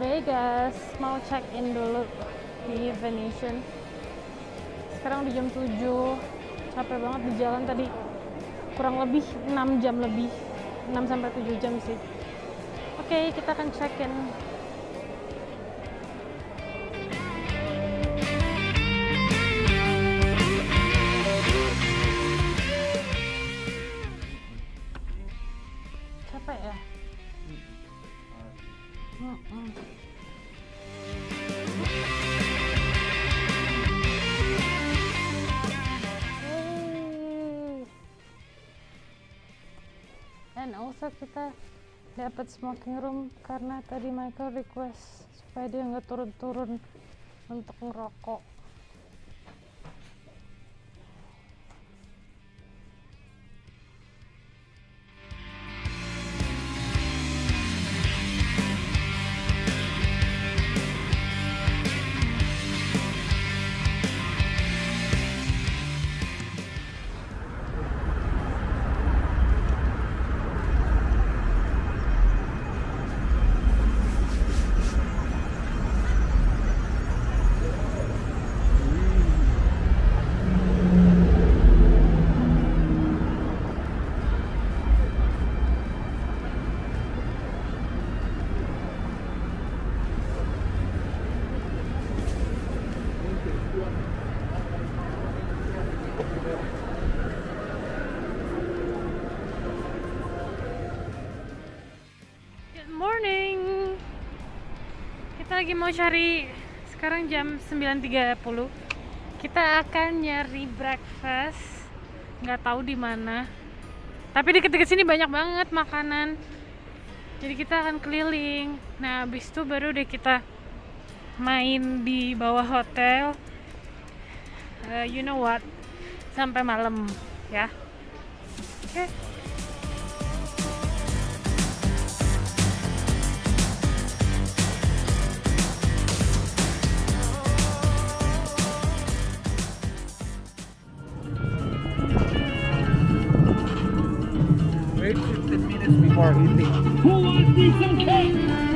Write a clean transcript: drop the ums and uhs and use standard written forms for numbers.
Vegas, mau check in dulu di Venetian. Sekarang udah jam 7, capek banget di jalan tadi, kurang lebih 6 jam lebih, 6 sampai 7 jam sih. Oke, kita akan check in. Capek ya? And also kita dapat smoking room karena tadi Michael request supaya dia nggak turun-turun untuk ngerokok. Morning. Kita lagi mau cari, sekarang jam 9.30. Kita akan nyari breakfast. Nggak tahu di mana. Tapi deket-deket sini banyak banget makanan. Jadi kita akan keliling. Nah, habis itu baru deh kita main di bawah hotel. You know what? Sampai malam ya. Oke. Wait 15 minutes before eating. Who wants me some cake?